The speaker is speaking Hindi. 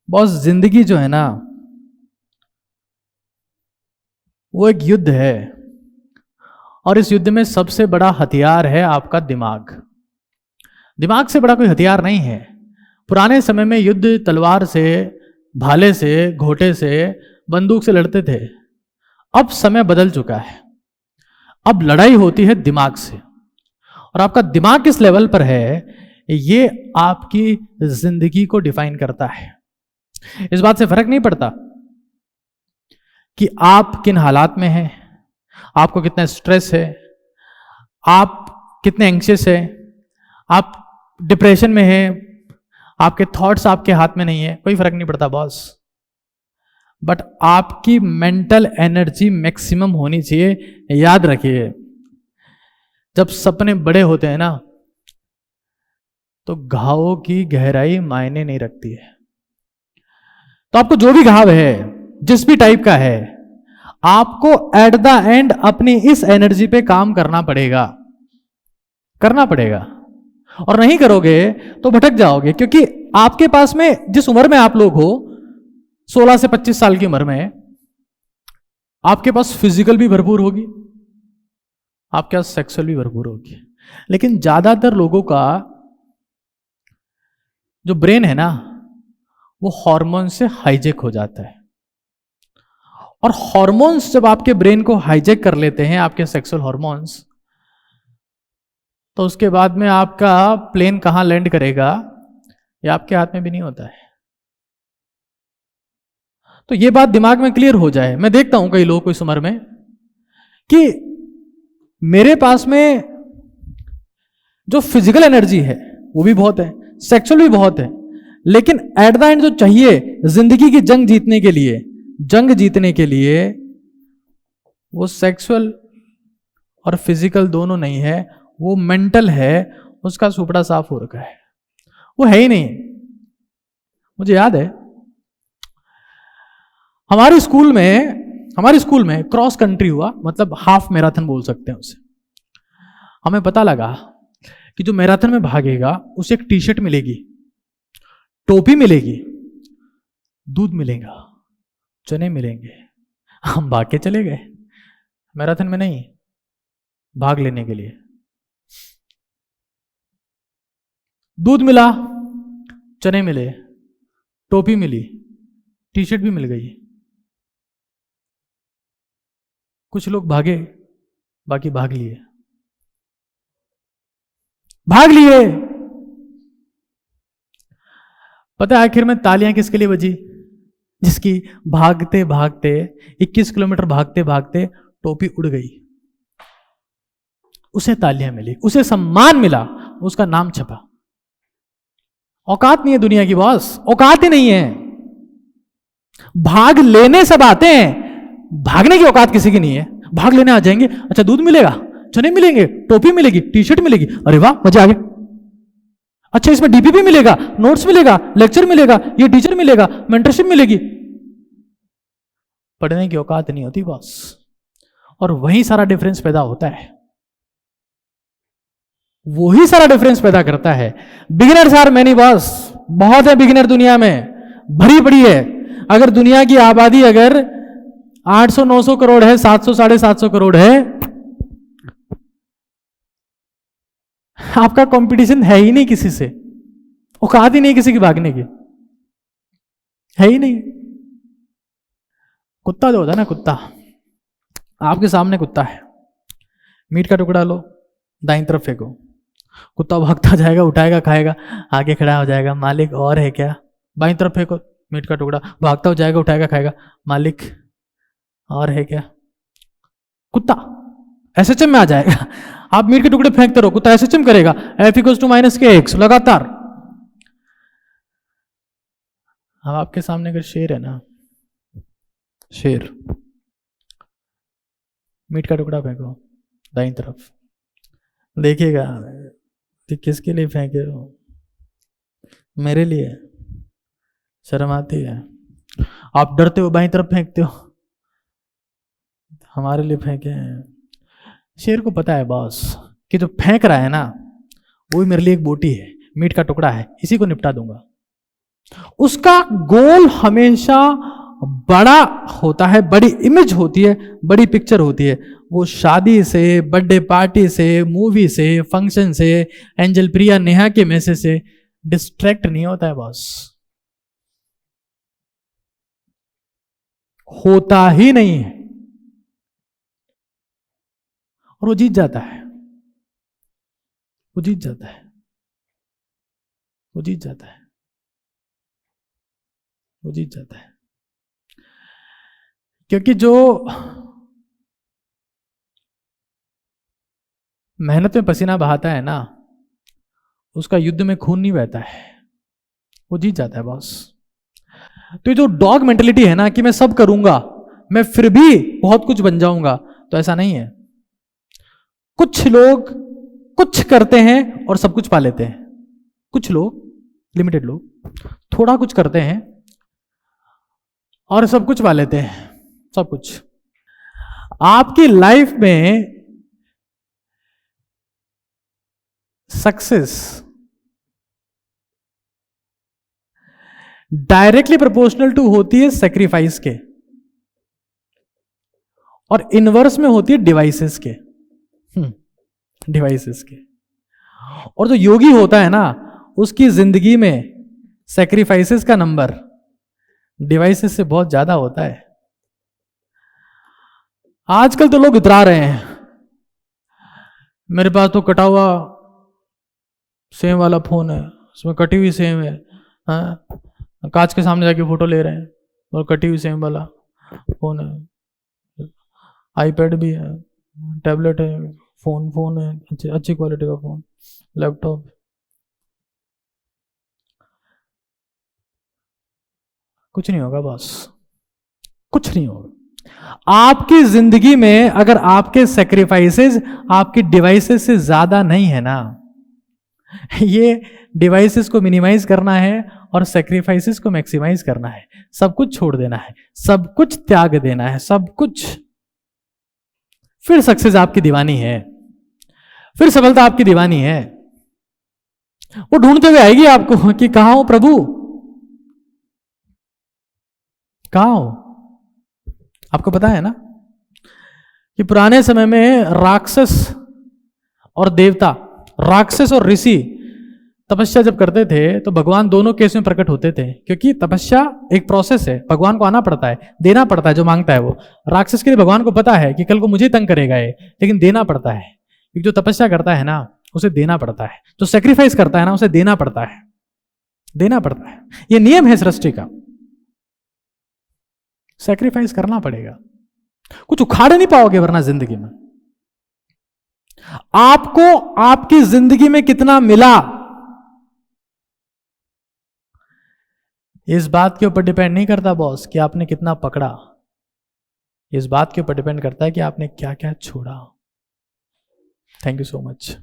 बॉस जिंदगी जो है ना, वो एक युद्ध है, और इस युद्ध में सबसे बड़ा हथियार है आपका दिमाग। दिमाग से बड़ा कोई हथियार नहीं है। पुराने समय में युद्ध तलवार से, भाले से, घोटे से, बंदूक से लड़ते थे। अब समय बदल चुका है। अब लड़ाई होती है दिमाग से, और आपका दिमाग किस लेवल पर है ये आपकी जिंदगी को डिफाइन करता है। इस बात से फर्क नहीं पड़ता कि आप किन हालात में हैं, आपको कितना स्ट्रेस है, आप कितने एंग्शियस है, आप डिप्रेशन में हैं, आपके थॉट्स आपके हाथ में नहीं है, कोई फर्क नहीं पड़ता बॉस। बट आपकी मेंटल एनर्जी मैक्सिमम होनी चाहिए। याद रखिए, जब सपने बड़े होते हैं ना, तो घावों की गहराई मायने नहीं रखती है। तो आपको जो भी घाव है, जिस भी टाइप का है, आपको एट द एंड अपनी इस एनर्जी पे काम करना पड़ेगा, करना पड़ेगा। और नहीं करोगे तो भटक जाओगे, क्योंकि आपके पास में जिस उम्र में आप लोग हो, 16 से 25 साल की उम्र में, आपके पास फिजिकल भी भरपूर होगी, आपके पास सेक्सुअल भी भरपूर होगी। लेकिन ज्यादातर लोगों का जो ब्रेन है ना, वो हार्मोन से हाईजेक हो जाता है। और हार्मोन्स जब आपके ब्रेन को हाईजेक कर लेते हैं, आपके सेक्सुअल हार्मोन्स, तो उसके बाद में आपका प्लेन कहां लैंड करेगा ये आपके हाथ में भी नहीं होता है। तो ये बात दिमाग में क्लियर हो जाए। मैं देखता हूं कई लोग को इस उम्र में कि मेरे पास में जो फिजिकल एनर्जी है वो भी बहुत है, सेक्सुअल भी बहुत है, लेकिन एट द एंड जो चाहिए जिंदगी की जंग जीतने के लिए वो सेक्सुअल और फिजिकल दोनों नहीं है, वो मेंटल है। उसका सुपड़ा साफ हो रखा है, वो है ही नहीं। मुझे याद है हमारे स्कूल में क्रॉस कंट्री हुआ, मतलब हाफ मैराथन बोल सकते हैं उसे। हमें पता लगा कि जो मैराथन में भागेगा उसे एक टी शर्ट मिलेगी, टोपी मिलेगी, दूध मिलेगा, चने मिलेंगे। हम भाग के चले गए, मैराथन में नहीं, भाग लेने के लिए। दूध मिला, चने मिले, टोपी मिली, टी शर्ट भी मिल गई। कुछ लोग भागे, बाकी भाग लिए। पता है आखिर में तालियां किसके लिए बजी? जिसकी भागते भागते 21 किलोमीटर भागते भागते टोपी उड़ गई, उसे तालियां मिली, उसे सम्मान मिला, उसका नाम छपा। औकात नहीं है दुनिया की बॉस, औकात ही नहीं है। भाग लेने सब आते हैं, भागने की औकात किसी की नहीं है। भाग लेने आ जाएंगे, अच्छा दूध मिलेगा, चने मिलेंगे, टोपी मिलेगी, टी शर्ट मिलेगी, अरे वाह मजा आ गया। अच्छा इसमें डीपीपी मिलेगा, नोट्स मिलेगा, लेक्चर मिलेगा, ये टीचर मिलेगा, मेंटरशिप मिलेगी। पढ़ने की औकात नहीं होती बॉस, और वही सारा डिफरेंस पैदा होता है, वही सारा डिफरेंस पैदा करता है। बिगिनर्स आर मेनी बॉस, बहुत है बिगिनर दुनिया में, भरी पड़ी है। अगर दुनिया की आबादी अगर 800-900 करोड़ है, 700-750 करोड़ है, आपका कंपटीशन है ही नहीं किसी से, औकात ही नहीं किसी की भागने की, है ही नहीं। कुत्ता जो होता है ना, कुत्ता, आपके सामने कुत्ता है, मीट का टुकड़ा लो, दाईं तरफ फेंको, कुत्ता भागता जाएगा, उठाएगा, खाएगा, आगे खड़ा हो जाएगा, मालिक और है क्या? बाईं तरफ फेंको मीट का टुकड़ा, भागता हो जाएगा, उठाएगा, खाएगा, मालिक और है क्या? कुत्ता एसएचएम में आ जाएगा। आप मीट के टुकड़े फेंकते रहो, कुत्ता एसएचएम करेगा, F=-kx लगातार। अब आपके सामने अगर शेर है ना, शेर, मीट का टुकड़ा फेंको दाईं तरफ, देखिएगा कि किसके लिए फेंके हो? मेरे लिए। शर्म आती है? आप डरते हो, बाईं तरफ फेंकते हो, हमारे लिए फेंके हैं। शेर को पता है बॉस कि जो फेंक रहा है ना, वो भी मेरे लिए एक बोटी है, मीट का टुकड़ा है, इसी को निपटा दूंगा। उसका गोल हमेशा बड़ा होता है, बड़ी इमेज होती है, बड़ी पिक्चर होती है। वो शादी से, बर्थडे पार्टी से, मूवी से, फंक्शन से, एंजल प्रिया नेहा के मैसेज से डिस्ट्रैक्ट नहीं होता है बॉस, होता ही नहीं है, और वो जीत जाता है, वो जीत जाता है, वो जीत जाता है, वो जीत जाता है। क्योंकि जो मेहनत में पसीना बहाता है ना, उसका युद्ध में खून नहीं बहता है, वो जीत जाता है बॉस। तो ये जो डॉग मेंटेलिटी है ना कि मैं सब करूंगा, मैं फिर भी बहुत कुछ बन जाऊंगा, तो ऐसा नहीं है। कुछ लोग कुछ करते हैं और सब कुछ पा लेते हैं, कुछ लोग, लिमिटेड लोग, थोड़ा कुछ करते हैं और सब कुछ पा लेते हैं, सब कुछ। आपकी लाइफ में सक्सेस डायरेक्टली प्रोपोर्शनल टू होती है सेक्रीफाइस के, और इनवर्स में होती है डिवाइसेस के, डिवाइसेस के। और जो योगी होता है ना, उसकी जिंदगी में सेक्रीफाइसेस का नंबर डिवाइसेस से बहुत ज्यादा होता है। आजकल तो लोग इतरा रहे हैं, मेरे पास तो कटा हुआ सेम वाला फोन है, उसमें कटी हुई सेम है, हाँ? कांच के सामने जाके फोटो ले रहे हैं और कटी हुई सेम वाला फोन है, आईपैड भी है, टैबलेट है, फोन है, अच्छी क्वालिटी का फोन, लैपटॉप। कुछ नहीं होगा बॉस, कुछ नहीं होगा। आपकी जिंदगी में अगर आपके सेक्रीफाइसेस आपकी डिवाइसेस से ज्यादा नहीं है ना, ये डिवाइसेस को मिनिमाइज करना है और सेक्रीफाइसेस को मैक्सिमाइज करना है, सब कुछ छोड़ देना है, सब कुछ त्याग देना है, सब कुछ, फिर सक्सेस आपकी दीवानी है, फिर सफलता आपकी दीवानी है। वो ढूंढते हुए आएगी आपको कि कहां हो प्रभु, कहां हो। आपको पता है ना कि पुराने समय में राक्षस और देवता, राक्षस और ऋषि तपस्या जब करते थे तो भगवान दोनों केस में प्रकट होते थे, क्योंकि तपस्या एक प्रोसेस है, भगवान को आना पड़ता है, देना पड़ता है जो मांगता है वो। राक्षस के लिए भगवान को पता है कि कल को मुझे तंग करेगा ये, लेकिन देना पड़ता है, क्योंकि जो तपस्या करता है ना उसे देना पड़ता है, जो सेक्रीफाइस करता है ना उसे देना पड़ता है, देना पड़ता है, ये नियम है सृष्टि का। सेक्रीफाइस करना पड़ेगा, कुछ उखाड़ नहीं पाओगे वरना जिंदगी में। आपको आपकी जिंदगी में कितना मिला इस बात के ऊपर डिपेंड नहीं करता बॉस कि आपने कितना पकड़ा, इस बात के ऊपर डिपेंड करता है कि आपने क्या क्या छोड़ा। Thank you so much.